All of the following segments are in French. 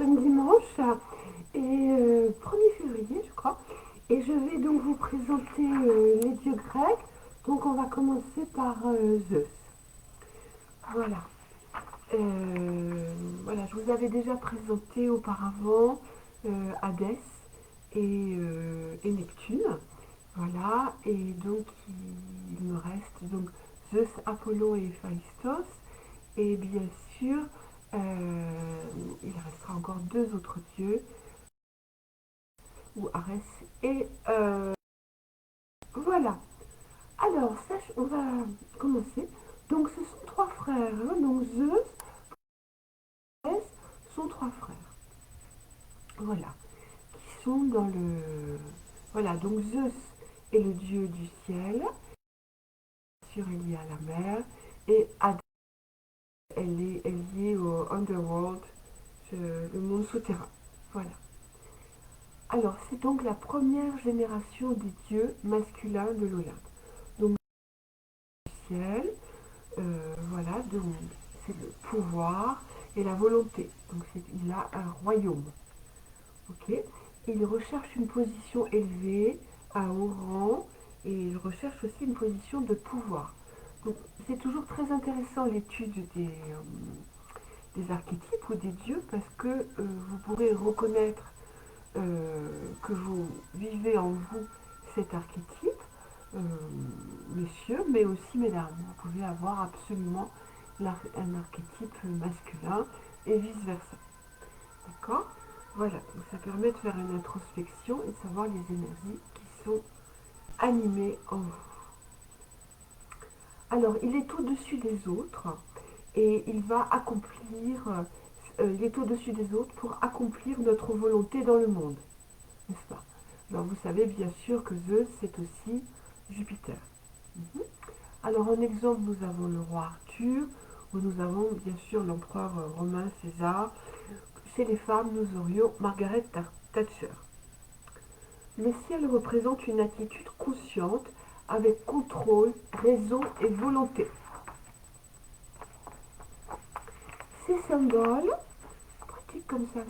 sommes dimanche et 1er février, je crois. Et je vais donc vous présenter les dieux grecs. Donc on va commencer par Zeus. Voilà. Voilà, je vous avais déjà présenté auparavant Hadès et Neptune. Voilà, et donc il me reste donc Zeus, Apollon et Héphaïstos. Et bien sûr, il restera encore deux autres dieux, ou Arès et voilà. Alors, on va commencer. Donc, ce sont trois frères. Hein. Donc, Zeus, Arès sont trois frères. Voilà. Qui sont dans le. Voilà. Donc, Zeus est le dieu du ciel. Bien sûr, il est lié à la mer. Et Hadès, elle est liée au underworld, le monde souterrain. Voilà. Alors, c'est donc la première génération des dieux masculins de l'Olympe. Donc, le ciel, voilà, donc c'est le pouvoir et la volonté. Donc, il a un royaume. Ok. Il recherche une position élevée, un haut rang, et il recherche aussi une position de pouvoir. Donc, c'est toujours très intéressant l'étude des archétypes ou des dieux parce que vous pourrez reconnaître que vous vivez en vous cet archétype, euh, messieurs, mais aussi mesdames. Vous pouvez avoir absolument un archétype masculin et vice-versa. D'accord. Voilà, donc ça permet de faire une introspection et de savoir les énergies qui sont animées en vous. Alors, il est au-dessus des autres et il va accomplir, il est au-dessus des autres pour accomplir notre volonté dans le monde, n'est-ce pas? Alors vous savez bien sûr que Zeus, c'est aussi Jupiter. Mhm. Alors en exemple, nous avons le roi Arthur, ou nous avons bien sûr l'empereur romain César. Chez les femmes, nous aurions Margaret Thatcher. Le ciel représente une attitude consciente avec contrôle, raison et volonté. Ces symboles, pratique comme ça,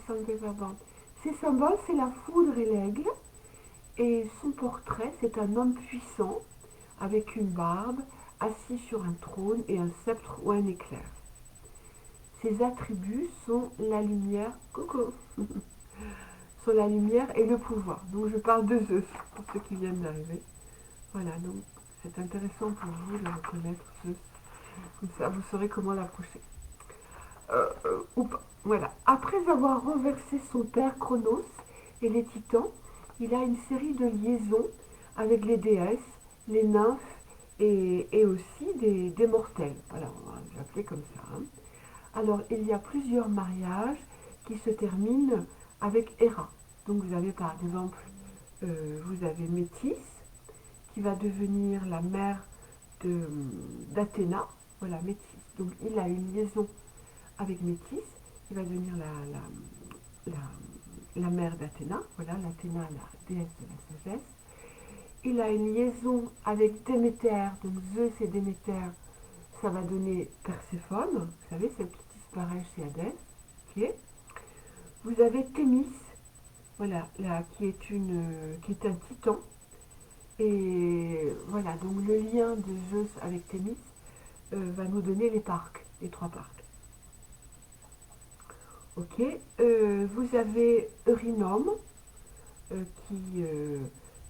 ces symboles, c'est la foudre et l'aigle. Et son portrait, c'est un homme puissant, avec une barbe, assis sur un trône et un sceptre ou un éclair. Ses attributs sont la lumière, coco, sont la lumière et le pouvoir. Donc je parle de Zeus, pour ceux qui viennent d'arriver. Voilà, donc c'est intéressant pour vous de reconnaître Zeus. Comme ça, vous saurez comment l'approcher. Ou pas. Voilà. Après avoir renversé son père Chronos et les titans, il a une série de liaisons avec les déesses, les nymphes et aussi des mortels. Voilà, on va l'appeler comme ça. Hein. Alors, il y a plusieurs mariages qui se terminent avec Héra. Donc, vous avez par exemple, vous avez Métis, qui va devenir la mère d'Athéna. Voilà, Métis. Donc, il a une liaison avec Métis, qui va devenir la mère d'Athéna. Voilà, l'Athéna, la déesse de la sagesse. Il a une liaison avec Déméter, donc Zeus et Déméter, ça va donner Perséphone, vous savez, celle qui disparaît chez Hadès. Okay. Vous avez Thémis, voilà, là, qui est un titan. Et voilà, donc le lien de Zeus avec Thémis va nous donner les parcs, les trois parcs. Ok, vous avez Eurynome, qui,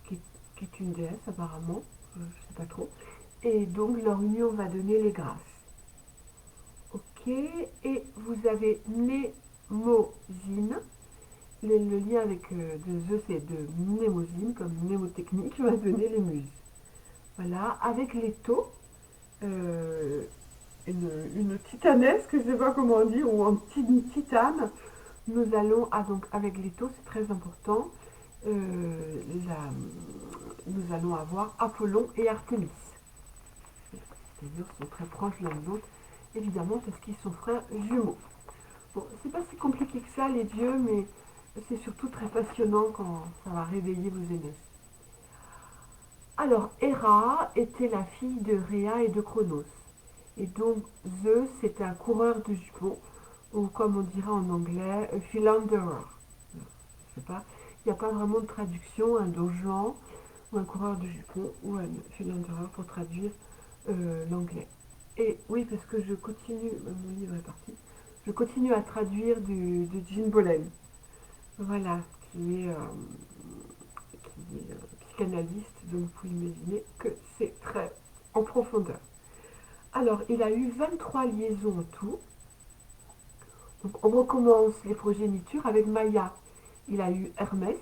qui, qui est une déesse apparemment, je ne sais pas trop. Et donc leur union va donner les grâces. Ok, et vous avez Mnémosyne. Le lien avec de Zeus et de Mnémosyne, comme mnémotechnique, va donner les muses. Voilà, avec Leto, euh, une titanesque, je ne sais pas comment dire, ou une titane. Nous allons, donc avec Leto, c'est très important, euh, la, nous allons avoir Apollon et Artémis. C'est-à-dire qu'ils sont très proches l'un de l'autre, évidemment parce qu'ils sont frères jumeaux. Bon, c'est pas si compliqué que ça les dieux, mais c'est surtout très passionnant quand ça va réveiller vos énergies. Alors, Héra était la fille de Rhea et de Chronos. Et donc, Zeus était un coureur de jupons. ou comme on dirait en anglais, a philanderer. Je sais pas, il n'y a pas vraiment de traduction, un don Juan ou un coureur de jupons ou un philanderer pour traduire l'anglais. Et oui, parce que je continue, mon livre est parti, je continue à traduire de Jean Bolen, voilà, qui est psychanalyste, donc vous pouvez imaginer que c'est très en profondeur. Alors, il a eu 23 liaisons en tout. Donc, on recommence les progénitures avec Maya. Il a eu Hermès,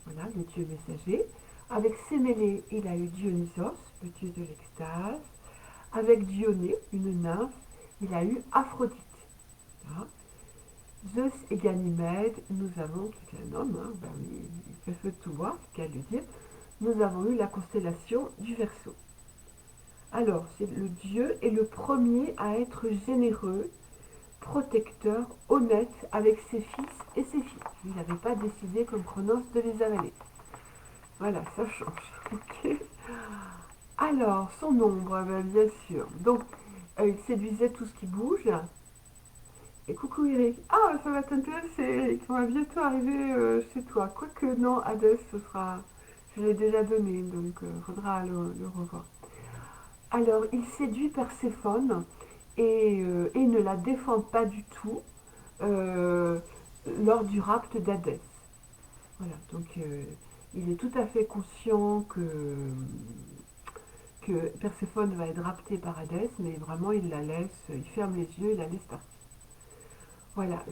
voilà, le dieu messager. Avec Sémélé, il a eu Dionysos, le dieu de l'extase. Avec Dionée, une nymphe, il a eu Aphrodite. Voilà. Zeus et Ganymède, nous avons, qui est un homme, hein, ben, il fait feu de tout voir, c'est qu'à le dire, nous avons eu la constellation du Verseau. Alors, c'est le dieu est le premier à être généreux, protecteur, honnête avec ses fils et ses filles. Il n'avait pas décidé comme Cronos de les avaler. Voilà, ça change. Okay. Alors, son ombre, ben, bien sûr. Donc, il séduisait tout ce qui bouge. Et coucou Eric. Ah, ça va t'intéresser Eric. On va bientôt arriver chez toi. Quoique non, Hadès, ce sera... Je l'ai déjà donné, donc il faudra le revoir. Alors, il séduit Perséphone et ne la défend pas du tout euh, lors du rapt d'Hadès. Voilà, donc il est tout à fait conscient que Perséphone va être raptée par Hadès, mais vraiment il la laisse, il ferme les yeux, il la laisse partir. Voilà,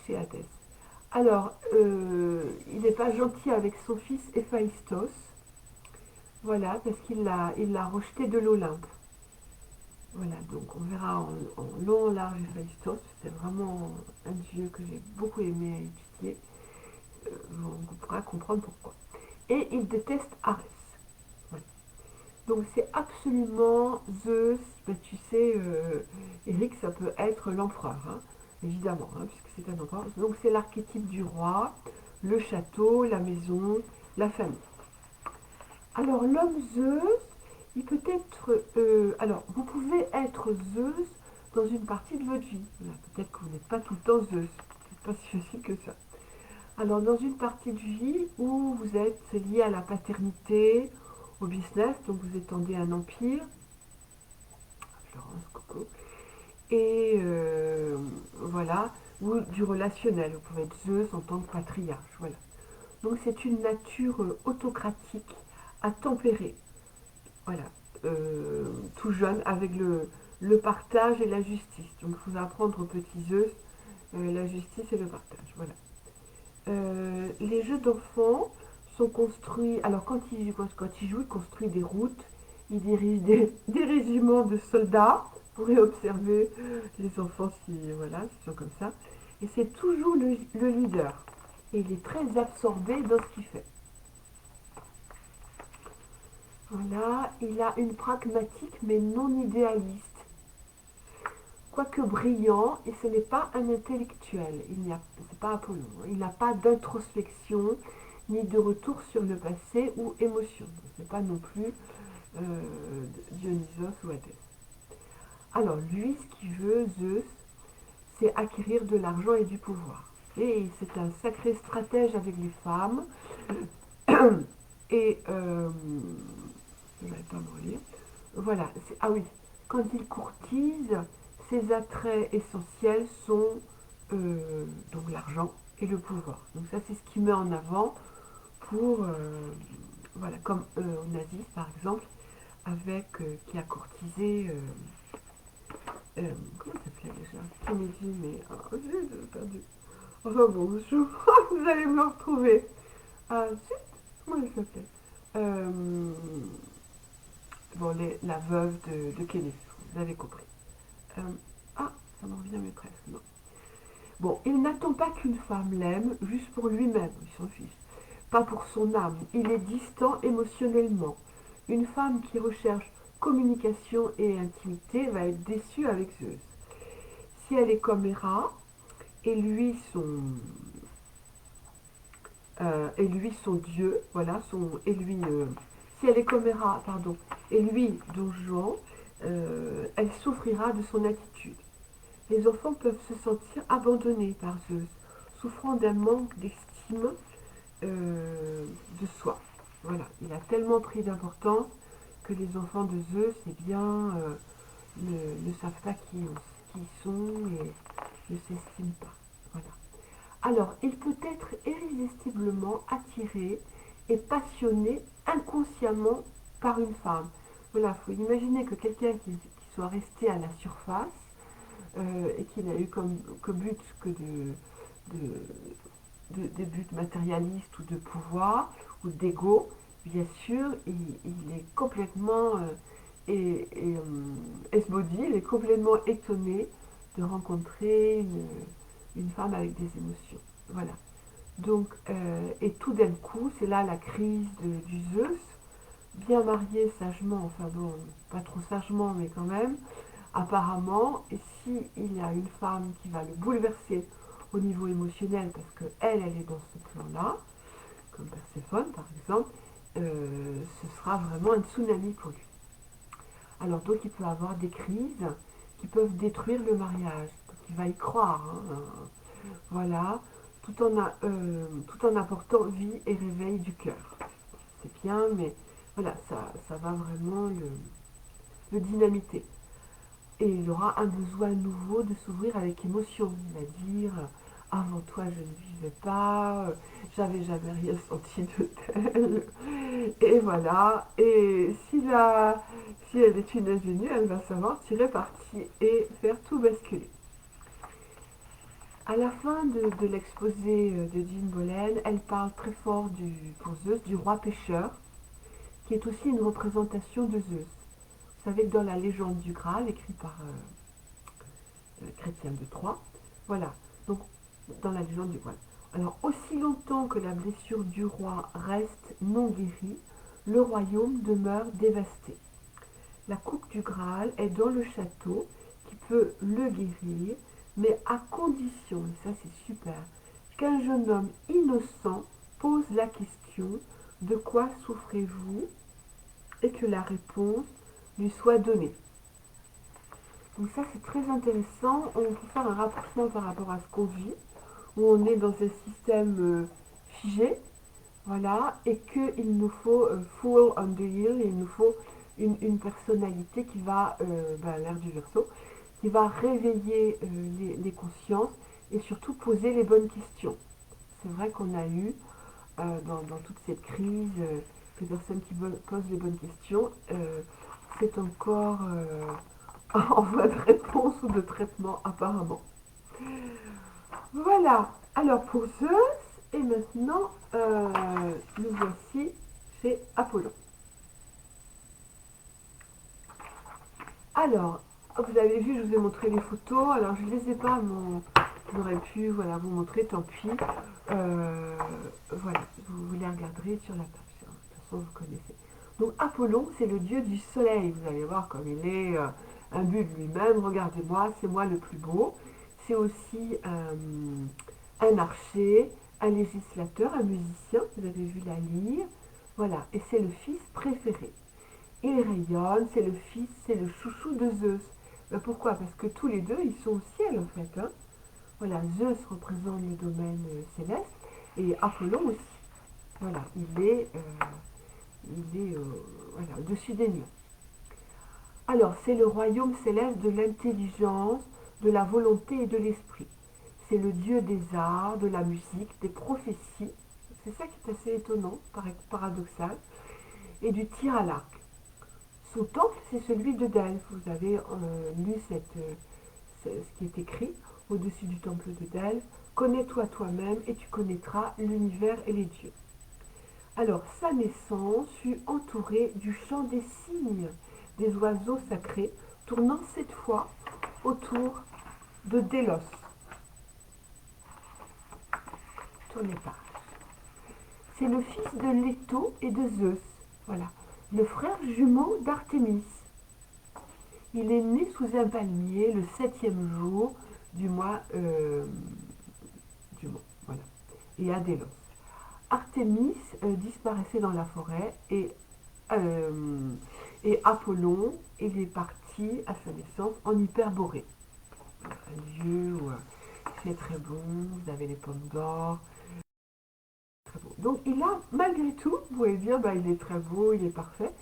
chez Hadès. Alors, il n'est pas gentil avec son fils Héphaïstos, voilà, parce il l'a rejeté de l'Olympe. Voilà, donc on verra en long, large Héphaïstos. C'est vraiment un dieu que j'ai beaucoup aimé étudier. On pourra comprendre pourquoi. Et il déteste Arès. Voilà. Donc c'est absolument Zeus. Ben, tu sais, Eric, ça peut être l'empereur, hein, évidemment, hein, puisque c'est un empereur. Donc c'est l'archétype du roi, le château, la maison, la famille. Alors l'homme Zeus, il peut être... alors, vous pouvez être Zeus dans une partie de votre vie. Peut-être que vous n'êtes pas tout le temps Zeus. C'est pas si facile que ça. Alors, dans une partie de vie où vous êtes lié à la paternité, au business, donc vous étendez un empire, Florence, Coco, et voilà, ou du relationnel. Vous pouvez être Zeus en tant que patriarche. Voilà. Donc, c'est une nature autocratique à tempérer. Voilà, tout jeune, avec le partage et la justice. Donc il faut apprendre aux petits Zeus la justice et le partage. Voilà. Les jeux d'enfants sont construits. Alors quand il joue, il construit des routes, il dirige des régiments de soldats. Vous pourrez observer les enfants si voilà, s'ils sont comme ça. Et c'est toujours le leader. Et il est très absorbé dans ce qu'il fait. Voilà, il a une pragmatique mais non idéaliste. Quoique brillant, et ce n'est pas un intellectuel, c'est pas Apollon, hein. Il n'a pas d'introspection, ni de retour sur le passé ou émotion. Ce n'est pas non plus Dionysos ou Hadès. Alors lui, ce qu'il veut, Zeus, c'est acquérir de l'argent et du pouvoir. Et c'est un sacré stratège avec les femmes. Et je ne vais pas me relire. Voilà. Ah oui, quand il courtise, ses attraits essentiels sont donc l'argent et le pouvoir. Donc ça, c'est ce qu'il met en avant pour, voilà, comme Onassis par exemple, avec qui a courtisé, comment ça s'appelait déjà Kennedy, mais j'ai perdu. Enfin bon, vous allez me le retrouver. Ah, comment elle s'appelait bon, la veuve de Kennedy, vous avez compris. Euh, ah, ça m'en revient mais presque, non. Bon, il n'attend pas qu'une femme l'aime juste pour lui-même, il s'en fiche. Pas pour son âme, il est distant émotionnellement. Une femme qui recherche communication et intimité va être déçue avec Zeus. Si elle est comme Héra, et et lui son dieu, voilà, si elle est comme Héra, pardon, et lui Don Juan, elle souffrira de son attitude. Les enfants peuvent se sentir abandonnés par Zeus, souffrant d'un manque d'estime de soi. Voilà, il a tellement pris d'importance que les enfants de Zeus, eh bien, ne savent pas qui ils sont et ne s'estiment pas. Voilà. Alors, il peut être irrésistiblement attiré et passionné inconsciemment par une femme. Voilà, il faut imaginer que quelqu'un qui soit resté à la surface et qui n'a eu comme but que de buts matérialistes ou de pouvoir ou d'ego, bien sûr, il est complètement esbody, il est complètement étonné de rencontrer une femme avec des émotions. Voilà. Donc, et tout d'un coup, c'est là la crise du Zeus, bien marié sagement, enfin bon, pas trop sagement, mais quand même, apparemment, et si il y a une femme qui va le bouleverser au niveau émotionnel, parce qu'elle, elle est dans ce plan-là, comme Perséphone par exemple, ce sera vraiment un tsunami pour lui. Alors donc il peut avoir des crises qui peuvent détruire le mariage. Donc il va y croire, hein, voilà, tout en apportant vie et réveil du cœur. C'est bien, mais voilà, ça va vraiment le dynamiter. Et il aura un besoin nouveau de s'ouvrir avec émotion. Il va dire avant toi je ne vivais pas, j'avais jamais rien senti de tel. Et voilà. Et si elle est une ingénue, elle va savoir tirer parti et faire tout basculer. À la fin de l'exposé de Jean Bolen, elle parle très fort pour Zeus du roi pêcheur, qui est aussi une représentation de Zeus. Vous savez que dans la légende du Graal, écrite par Chrétien de Troyes. Voilà, donc dans la légende du voile. Alors, aussi longtemps que la blessure du roi reste non guérie, le royaume demeure dévasté. La coupe du Graal est dans le château qui peut le guérir, mais à condition, et ça c'est super, qu'un jeune homme innocent pose la question de quoi souffrez-vous et que la réponse lui soit donnée. Donc ça c'est très intéressant, on peut faire un rapprochement par rapport à ce qu'on vit, où on est dans un système figé, voilà, et qu'il nous faut full on the hill, il nous faut une personnalité qui va, l'ère du Verseau, qui va réveiller les consciences et surtout poser les bonnes questions. C'est vrai qu'on a eu dans toute cette crise les personnes qui posent les bonnes questions, c'est encore en voie de réponse ou de traitement apparemment. Voilà, alors pour Zeus, et maintenant nous voici chez Apollon. Alors, vous avez vu, je vous ai montré les photos, alors je ne les ai pas, j'aurais pu voilà, vous montrer, tant pis. Voilà, vous les regarderez sur la page, de toute façon vous connaissez. Donc Apollon, c'est le dieu du soleil, vous allez voir comme il est un but de lui-même, regardez-moi, c'est moi le plus beau. C'est aussi un archer, un législateur, un musicien, vous avez vu la lyre, voilà, et c'est le fils préféré. Il rayonne, c'est le fils, c'est le chouchou de Zeus. Pourquoi? Parce que tous les deux, ils sont au ciel en fait, hein. Voilà, Zeus représente le domaine céleste et Apollon aussi. Voilà, il est voilà, au-dessus des nues. Alors, c'est le royaume céleste de l'intelligence, de la volonté et de l'esprit. C'est le dieu des arts, de la musique, des prophéties. C'est ça qui est assez étonnant, paradoxal. Et du tir à l'arc. Son temple, c'est celui de Delphes. Vous avez lu ce qui est écrit au-dessus du temple de Delphes. Connais-toi toi-même et tu connaîtras l'univers et les dieux. Alors, sa naissance fut entourée du chant des cygnes, des oiseaux sacrés, tournant cette fois autour de Délos. Tournez pas. C'est le fils de Leto et de Zeus. Voilà. Le frère jumeau d'Artémis. Il est né sous un palmier le 7e jour du mois voilà, et à Délos. Artémis disparaissait dans la forêt et Apollon il est parti à sa naissance en Hyperborée. un lieu où il fait très bon, vous avez les pommes d'or, très beau. Donc il a, malgré tout, vous pouvez dire, bah, il est très beau, il est parfait.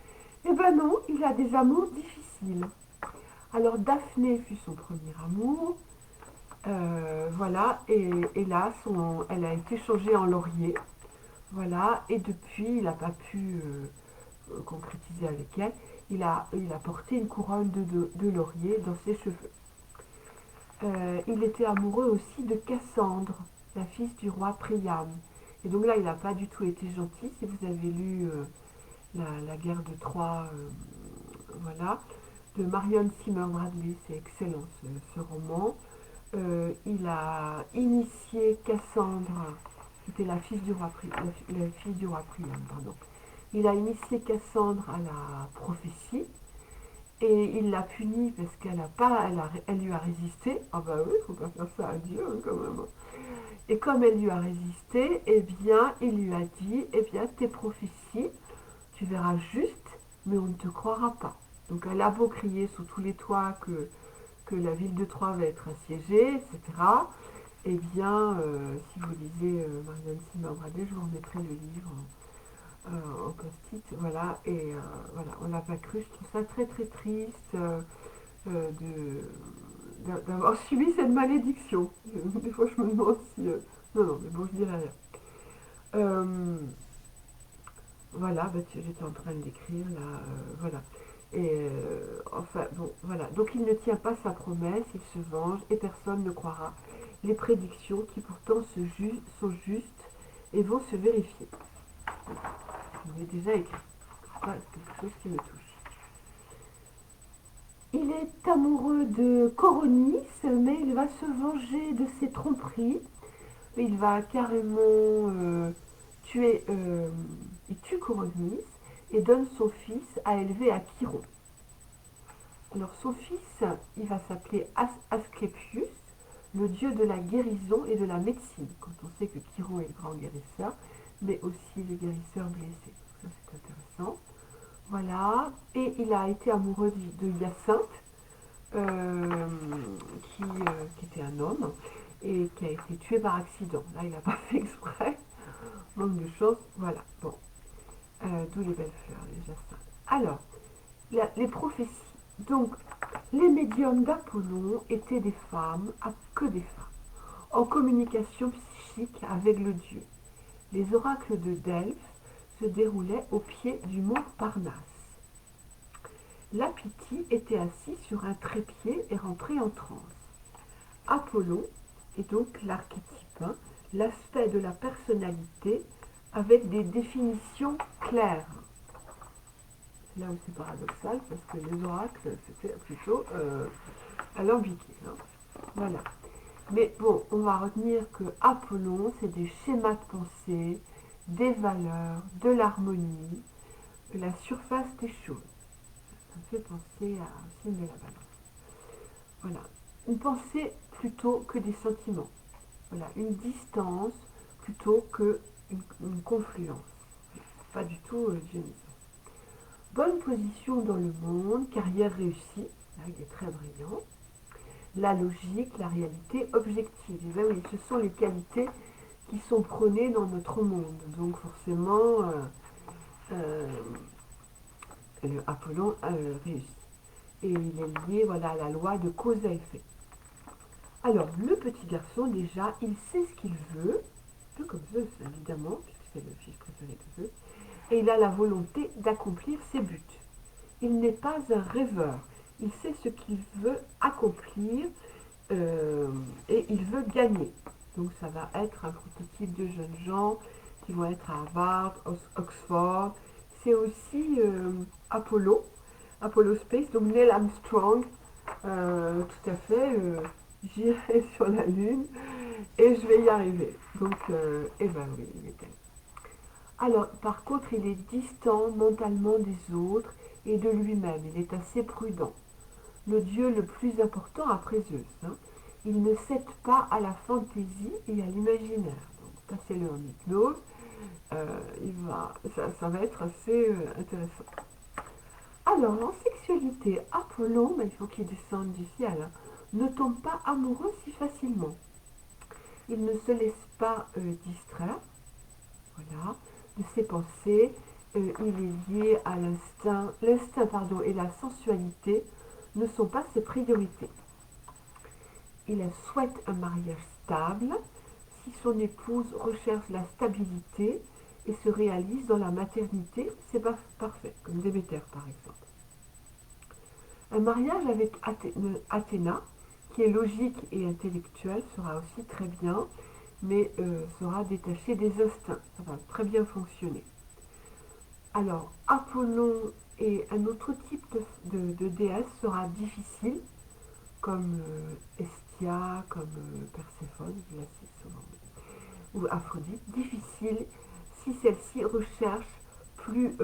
Eh ben non, il a des amours difficiles. Alors Daphné fut son premier amour, voilà, et là, elle a été changée en laurier, voilà, et depuis, il n'a pas pu concrétiser avec elle. Il a porté une couronne de laurier dans ses cheveux. Il était amoureux aussi de Cassandre, la fille du roi Priam. Et donc là, il n'a pas du tout été gentil. Si vous avez lu la guerre de Troie, voilà, de Marion Zimmer Bradley, c'est excellent ce roman. Il a initié Cassandre, qui était la fille du roi, la fille du roi Priam, pardon. Il a initié Cassandre à la prophétie et il l'a punie parce qu'elle a pas, elle lui a résisté. Ah bah oui, il faut pas faire ça à Dieu hein, quand même. Et comme elle lui a résisté, eh bien, il lui a dit, eh bien, tes prophéties, tu verras juste, mais on ne te croira pas. Donc elle a beau crier sous tous les toits que la ville de Troie va être assiégée, etc. Eh bien, si vous lisez Marianne Simard-Bradley, je vous remettrai le livre en post-it, voilà, et voilà, on l'a pas cru, je trouve ça très très triste d'avoir subi cette malédiction. Des fois je me demande si... non, non, mais bon, je dirais rien. Euh, voilà, bah, j'étais en train de l'écrire là, voilà. Et enfin, bon, voilà. Donc il ne tient pas sa promesse, il se venge et personne ne croira les prédictions qui pourtant sont justes et vont se vérifier. Je l'ai déjà écrit. C'est pas quelque chose qui me touche. Il est amoureux de Coronis, mais il va se venger de ses tromperies. Il va carrément tuer, il tue Coronis et donne son fils à élever à Chiron. Alors son fils, il va s'appeler Asclepius, le dieu de la guérison et de la médecine, quand on sait que Chiron est le grand guérisseur, mais aussi le guérisseur blessé. Ça c'est intéressant. Voilà, et il a été amoureux de Hyacinthe, euh, qui était un homme et qui a été tué par accident. Là, il n'a pas fait exprès, manque de chance. Voilà, bon, d'où les belles fleurs, les jacinthes. Alors, les prophéties. Donc, les médiums d'Apollon étaient des femmes, que des femmes, en communication psychique avec le dieu. Les oracles de Delphes se déroulaient au pied du mont Parnasse. Lapiti était assis sur un trépied et rentré en transe. Apollon est donc l'archétype, hein, l'aspect de la personnalité avec des définitions claires. C'est là où c'est paradoxal parce que les oracles c'était plutôt alambiqué. Hein. Voilà. Mais bon, on va retenir que Apollon, c'est des schémas de pensée, des valeurs, de l'harmonie, de la surface des choses. Ça me fait penser à un film de la balance. Voilà. Une pensée plutôt que des sentiments. Voilà. Une distance plutôt qu'une confluence. Pas du tout Dionysos. Bonne position dans le monde, carrière réussie. Là, il est très brillant. La logique, la réalité objective. Et bien oui, ce sont les qualités qui sont prônées dans notre monde. Donc forcément, euh, Apollon réussit. Et il est lié voilà, à la loi de cause à effet. Alors, le petit garçon, déjà, il sait ce qu'il veut, un peu comme Zeus, évidemment, puisque c'est le fils préféré de Zeus, et il a la volonté d'accomplir ses buts. Il n'est pas un rêveur, il sait ce qu'il veut accomplir euh, et il veut gagner. Donc ça va être un prototype de jeunes gens qui vont être à Harvard, Oxford. C'est aussi Apollo Space, donc Neil Armstrong, tout à fait. J'irai sur la Lune et je vais y arriver. Donc, eh ben oui, il est alors, par contre, il est distant mentalement des autres et de lui-même. Il est assez prudent. Le dieu le plus important après Zeus. Hein. Il ne cède pas à la fantaisie et à l'imaginaire. Donc, passez-le en hypnose. Ça va être assez intéressant. Alors, en sexualité, Apollon, il faut qu'il descende du ciel, hein, ne tombe pas amoureux si facilement. Il ne se laisse pas distraire, voilà, de ses pensées. Il est lié à l'instinct. L'instinct, pardon, et la sensualité ne sont pas ses priorités. Il souhaite un mariage stable. Si son épouse recherche la stabilité et se réalise dans la maternité, c'est parfait, comme Déméter par exemple. Un mariage avec Athéna, qui est logique et intellectuel, sera aussi très bien, mais sera détaché des instincts. Ça va très bien fonctionner. Alors, Apollon et un autre type de déesse sera difficile, comme Hestia, comme Perséphone, là c'est souvent, ou Aphrodite, difficile si celle-ci recherche plus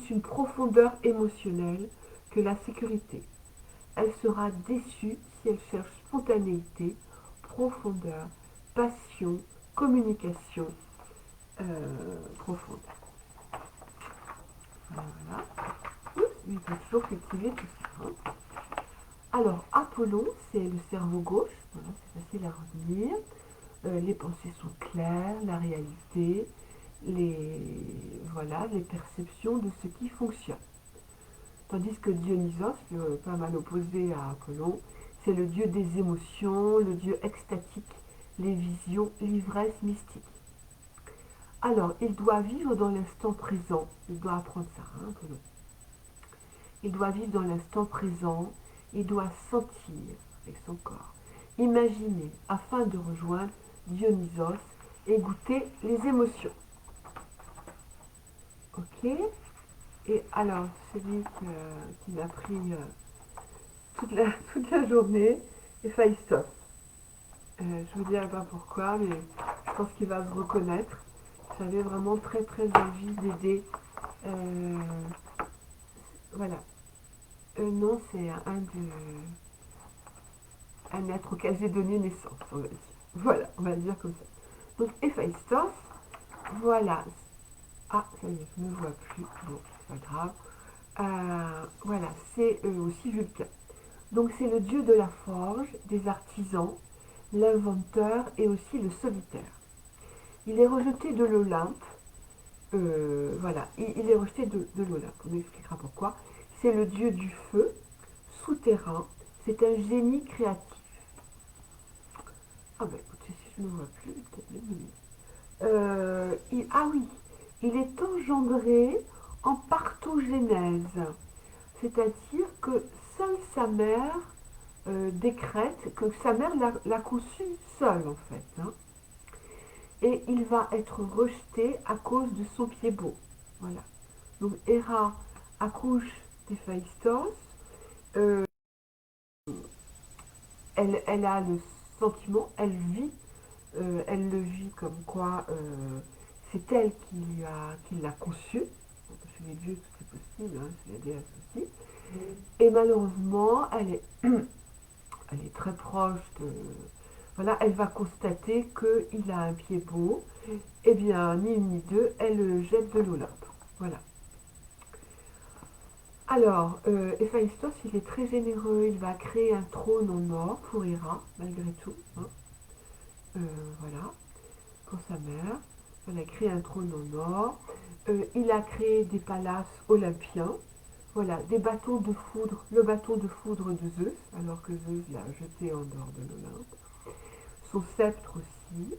une profondeur émotionnelle que la sécurité. Elle sera déçue si elle cherche spontanéité, profondeur, passion, communication profonde. Voilà. Il faut toujours cultiver tout ça. Hein. Alors, Apollon, c'est le cerveau gauche. Voilà, c'est facile à retenir. Les pensées sont claires, la réalité, les perceptions de ce qui fonctionne. Tandis que Dionysos, pas mal opposé à Apollon, c'est le dieu des émotions, le dieu extatique, les visions, l'ivresse mystique. Alors, il doit vivre dans l'instant présent. Il doit apprendre ça, hein, Apollon. Il doit vivre dans l'instant présent. Il doit sentir avec son corps, imaginer afin de rejoindre Dionysos et goûter les émotions. Ok. Et alors, celui qui m'a pris toute la journée, Héphaïstos. Je vous dirai pas pourquoi, mais je pense qu'il va se reconnaître. J'avais vraiment très très envie d'aider. Euh, voilà. Non, c'est un être auquel j'ai donné naissance, on va dire. Voilà, on va le dire comme ça. Donc Héphaïstos, voilà. Ah, ça y est, je ne vois plus. Bon, c'est pas grave. Voilà, c'est aussi Vulcain. Donc c'est le dieu de la forge, des artisans, l'inventeur et aussi le solitaire. Il est rejeté de l'Olympe. Voilà, il est rejeté de l'Olympe. On expliquera pourquoi. C'est le dieu du feu, souterrain. C'est un génie créatif. Ah bah écoutez, si je ne vois plus, peut-être le mieux. Ah oui, il est engendré en parthogénèse. C'est-à-dire que seule sa mère décrète que sa mère l'a conçu seule en fait. Hein. Et il va être rejeté à cause de son pied beau. Voilà. Donc Héra accouche d'Héphaïstos. Euh, elle a le sentiment, elle le vit comme quoi c'est elle qui l'a conçu. Chez les dieux, tout est possible, hein, chez les déesses aussi. Et malheureusement, elle est très proche de. Voilà, elle va constater qu'il a un pied beau. Eh bien, ni une ni deux, elle le jette de l'Olympe. Voilà. Alors, Héphaïstos, il est très généreux. Il va créer un trône en or pour Héra, malgré tout. Hein. Voilà, pour sa mère. Elle a créé un trône en or. Il a créé des palaces olympiens. Voilà, des bâtons de foudre, le bâton de foudre de Zeus, alors que Zeus l'a jeté en dehors de l'Olympe. Son sceptre aussi.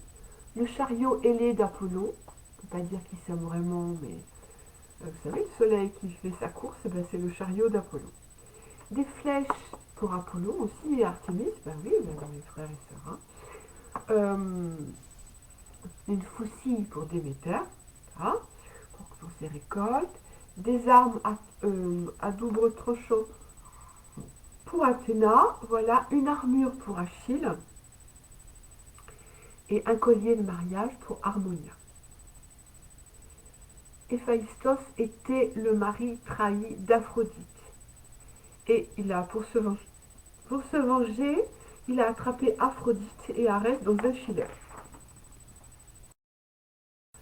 Le chariot ailé d'Apollon. On ne peut pas dire qu'ils s'aiment vraiment, mais vous savez, le soleil qui fait sa course, ben, c'est le chariot d'Apollon. Des flèches pour Apollon aussi et Artémis, ben oui, ben, mes frères et sœurs. Hein. Une faucille pour Déméter, hein, pour ses récoltes. Des armes à double tranchant pour Athéna. Voilà, une armure pour Achille. Et un collier de mariage pour Harmonia. Héphaïstos était le mari trahi d'Aphrodite. Et pour se venger, il a attrapé Aphrodite et Arès dans un filet.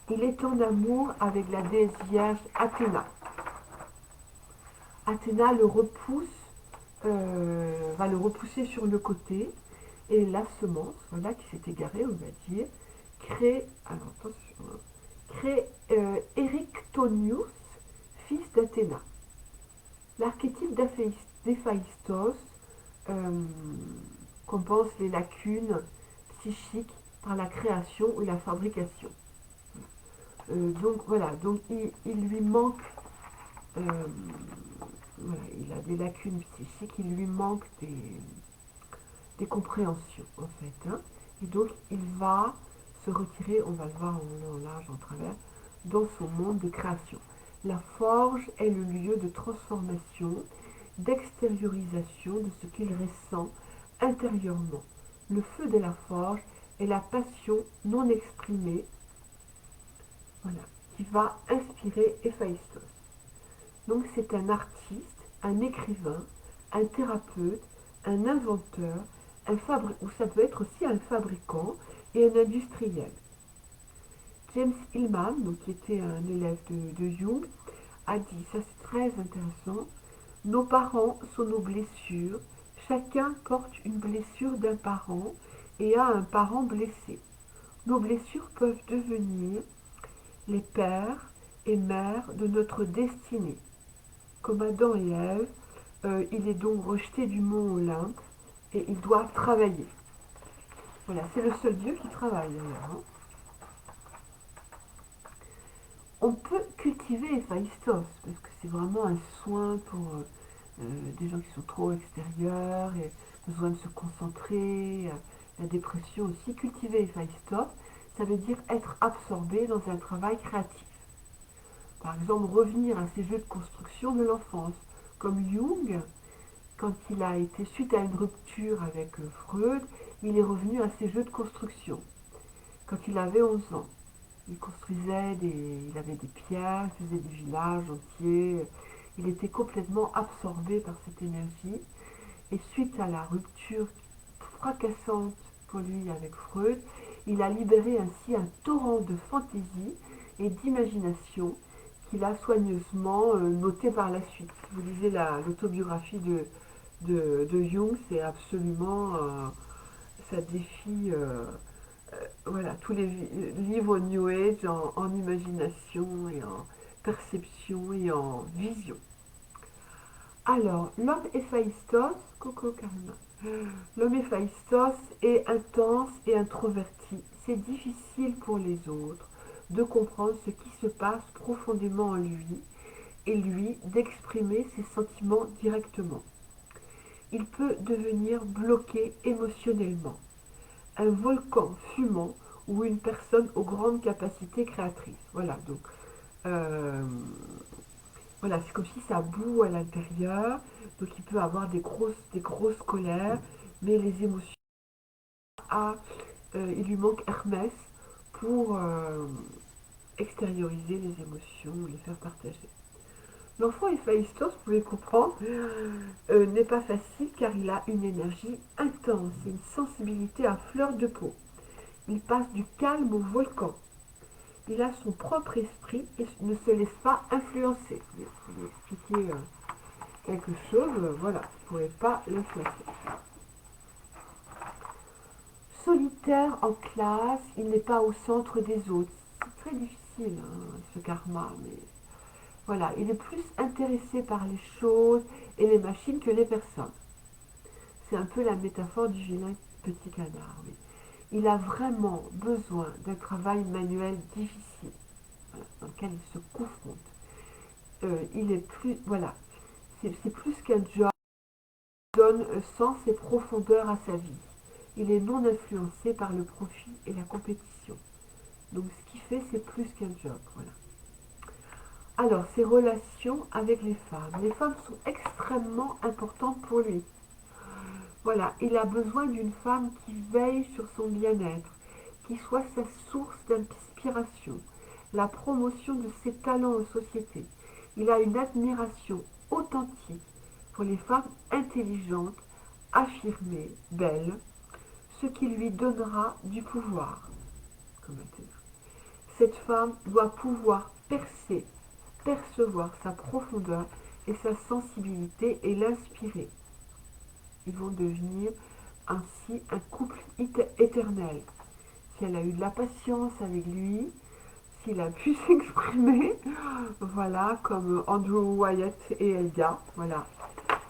Il est en amour avec la déesse vierge Athéna. Athéna le repousse va le repousser sur le côté et la semence, voilà, qui s'est égarée, on va dire, crée, alors attention, hein, crée Erictonius, fils d'Athéna. L'archétype d'Héphaïstos euh, compense les lacunes psychiques par la création ou la fabrication. Donc voilà, donc il lui manque, euh, voilà, il a des lacunes psychiques, il lui manque des compréhensions en fait. Hein. Et donc il va se retirer, on va le voir en long, en large, en travers, dans son monde de création. La forge est le lieu de transformation, d'extériorisation de ce qu'il ressent intérieurement. Le feu de la forge est la passion non exprimée, voilà, qui va inspirer Héphaïstos. Donc c'est un artiste, un écrivain, un thérapeute, un inventeur, ou ça peut être aussi un fabricant et un industriel. James Hillman, donc, qui était un élève de Jung, a dit, ça c'est très intéressant, nos parents sont nos blessures, chacun porte une blessure d'un parent et a un parent blessé. Nos blessures peuvent devenir les pères et mères de notre destinée. Comme Adam et Ève, il est donc rejeté du mont Olympe et il doit travailler. Voilà, c'est le seul Dieu qui travaille d'ailleurs. Hein. On peut cultiver Héphaïstos parce que c'est vraiment un soin pour des gens qui sont trop extérieurs et besoin de se concentrer. La dépression aussi. Cultiver Héphaïstos, ça veut dire être absorbé dans un travail créatif. Par exemple, revenir à ses jeux de construction de l'enfance, comme Jung. Quand il a été, suite à une rupture avec Freud, il est revenu à ses jeux de construction. Quand il avait 11 ans, il avait des pierres, il faisait des villages entiers. Il était complètement absorbé par cette énergie. Et suite à la rupture fracassante pour lui avec Freud, il a libéré ainsi un torrent de fantaisie et d'imagination qu'il a soigneusement noté par la suite. Si vous lisez l'autobiographie de Jung, c'est absolument, ça défie voilà, tous les livres New Age en imagination et en perception et en vision. Alors, l'homme Héphaïstos, Coco Karma, l'homme Héphaïstos est intense et introverti. C'est difficile pour les autres de comprendre ce qui se passe profondément en lui et lui d'exprimer ses sentiments directement. Il peut devenir bloqué émotionnellement, un volcan fumant ou une personne aux grandes capacités créatrices. Voilà, donc euh, voilà, c'est comme si ça boue à l'intérieur, donc il peut avoir des grosses colères, mais les émotions, il lui manque Hermès pour extérioriser les émotions, les faire partager. L'enfant Héphaïstos, vous pouvez comprendre, n'est pas facile car il a une énergie intense et une sensibilité à fleur de peau. Il passe du calme au volcan. Il a son propre esprit et ne se laisse pas influencer. Je vais vous expliquer quelque chose, voilà, vous ne pourrez pas l'influencer. Solitaire en classe, il n'est pas au centre des autres. C'est très difficile, hein, ce karma, mais voilà, il est plus intéressé par les choses et les machines que les personnes. C'est un peu la métaphore du vilain petit canard. Oui. Il a vraiment besoin d'un travail manuel difficile, voilà, dans lequel il se confronte. Il est plus, voilà, c'est plus qu'un job, il donne sens et profondeur à sa vie. Il est non influencé par le profit et la compétition. Donc ce qu'il fait, c'est plus qu'un job. Voilà. Alors, ses relations avec les femmes. Les femmes sont extrêmement importantes pour lui. Voilà, il a besoin d'une femme qui veille sur son bien-être, qui soit sa source d'inspiration, la promotion de ses talents en société. Il a une admiration authentique pour les femmes intelligentes, affirmées, belles, ce qui lui donnera du pouvoir. Cette femme doit pouvoir percevoir sa profondeur et sa sensibilité et l'inspirer. Ils vont devenir ainsi un couple éternel. Si elle a eu de la patience avec lui, s'il a pu s'exprimer, voilà, comme Andrew Wyatt et Elga, voilà.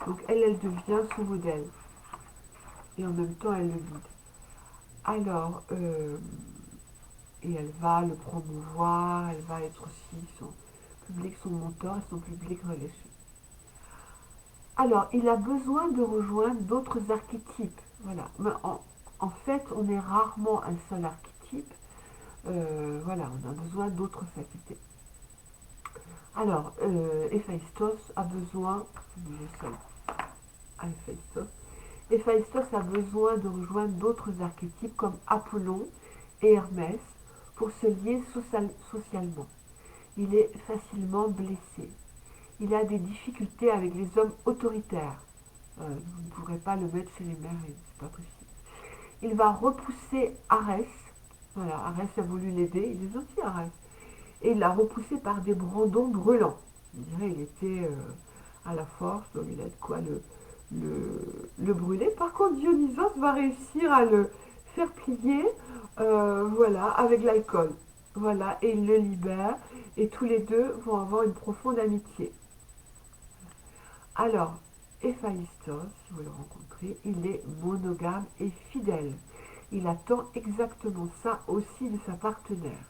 Donc elle devient son modèle. Et en même temps, elle le guide. Alors, et elle va le promouvoir, elle va être aussi son public, son mentor et son public relation. Alors, il a besoin de rejoindre d'autres archétypes. Voilà. Mais en fait, on est rarement un seul archétype. Voilà, on a besoin d'autres facultés. Alors, Héphaïstos a besoin, Héphaïstos a besoin de rejoindre d'autres archétypes comme Apollon et Hermès pour se lier socialement. Il est facilement blessé. Il a des difficultés avec les hommes autoritaires. Vous ne pourrez pas le mettre chez les mères, c'est pas possible. Il va repousser Arès. Voilà, Arès a voulu l'aider, il est gentil Arès. Et il l'a repoussé par des brandons brûlants. Je dirais il était à la force, donc il a de quoi le brûler. Par contre, Dionysos va réussir à le faire plier, voilà, avec l'alcool. Voilà, et il le libère, et tous les deux vont avoir une profonde amitié. Alors, Héphaïstos, si vous le rencontrez, il est monogame et fidèle. Il attend exactement ça aussi de sa partenaire.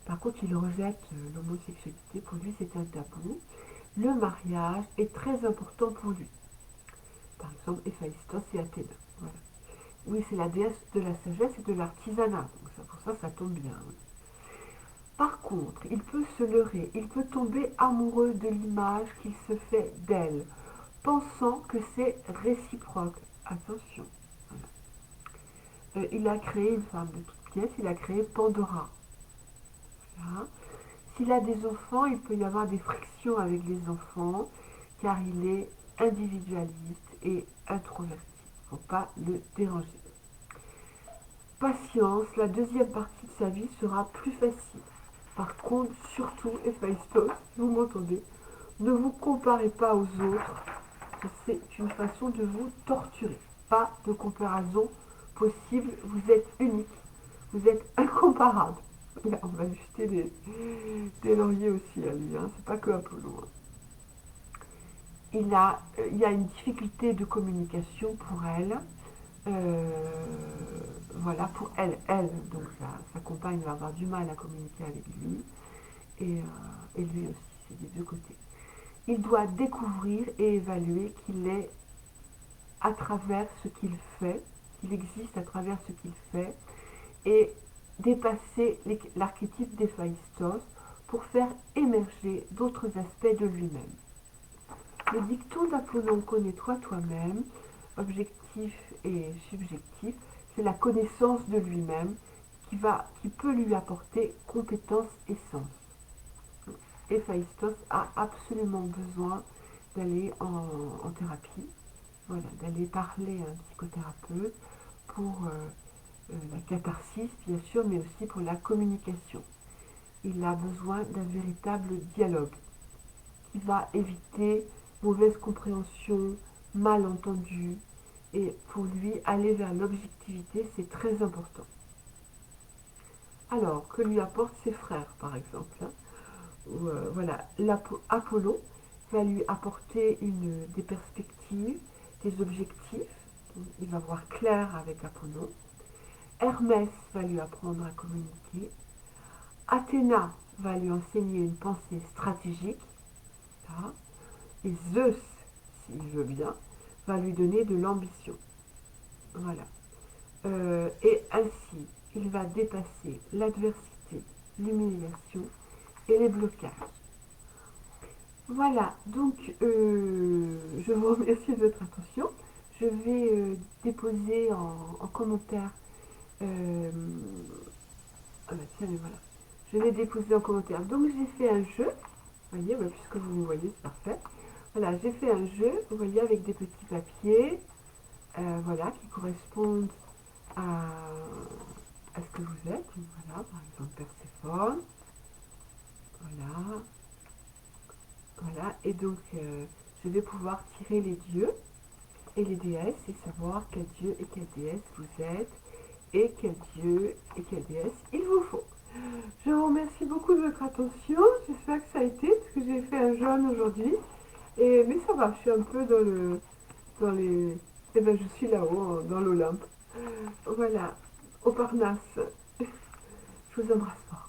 Par contre, il rejette l'homosexualité. Pour lui, c'est un tabou. Le mariage est très important pour lui. Par exemple, Héphaïstos et Athéna. Voilà. Oui, c'est la déesse de la sagesse et de l'artisanat. Donc pour ça, ça tombe bien. Oui. Par contre, il peut se leurrer, il peut tomber amoureux de l'image qu'il se fait d'elle, pensant que c'est réciproque. Attention. Voilà. Il a créé une femme de toute pièce, il a créé Pandora. Voilà. S'il a des enfants, il peut y avoir des frictions avec les enfants, car il est individualiste et introverti. Il ne faut pas le déranger. Patience, la deuxième partie de sa vie sera plus facile. Par contre, surtout, Héphaïstos, si vous m'entendez, ne vous comparez pas aux autres. C'est une façon de vous torturer. Pas de comparaison possible. Vous êtes unique. Vous êtes incomparable. Là, on va lui jeter des lauriers aussi à lui. Hein. C'est pas que Apollon. Hein. Il y a une difficulté de communication pour elle. Voilà, pour elle, donc sa compagne va avoir du mal à communiquer avec lui, et lui aussi, c'est des deux côtés. Il doit découvrir et évaluer qu'il est à travers ce qu'il fait, qu'il existe à travers ce qu'il fait, et dépasser l'archétype d'Héphaïstos pour faire émerger d'autres aspects de lui-même. Le dicton d'Apollon, connais-toi toi-même, objectif et subjectif, c'est la connaissance de lui-même qui peut lui apporter compétence et sens. Héphaïstos a absolument besoin d'aller en thérapie, voilà, d'aller parler à un psychothérapeute pour la catharsis, bien sûr, mais aussi pour la communication. Il a besoin d'un véritable dialogue qui va éviter mauvaise compréhension, malentendu, et pour lui, aller vers l'objectivité, c'est très important. Alors, que lui apportent ses frères, par exemple hein. Voilà, Apollon va lui apporter des perspectives, des objectifs. Il va voir clair avec Apollon. Hermès va lui apprendre à communiquer. Athéna va lui enseigner une pensée stratégique. Ça. Et Zeus, s'il veut bien, va lui donner de l'ambition. Voilà. Et ainsi, il va dépasser l'adversité, l'humiliation et les blocages. Voilà, donc je vous remercie de votre attention. Je vais déposer en commentaire. Euh, ah bah tiens, mais voilà. Je vais déposer en commentaire. Donc j'ai fait un jeu. Vous voyez, bah, puisque vous me voyez, c'est parfait. Voilà, j'ai fait un jeu, vous voyez, avec des petits papiers, voilà, qui correspondent à ce que vous êtes. Voilà, par exemple, Perséphone. Voilà, voilà. Et donc, je vais pouvoir tirer les dieux. et les déesses et savoir quel dieu et quelle déesse vous êtes et quel dieu et quelle déesse il vous faut. Je vous remercie beaucoup de votre attention. J'espère que ça a été parce que j'ai fait un jaune aujourd'hui. Mais ça va, je suis un peu dans les... Eh ben, je suis là-haut, dans l'Olympe. Voilà, au Parnasse. Je vous embrasse fort.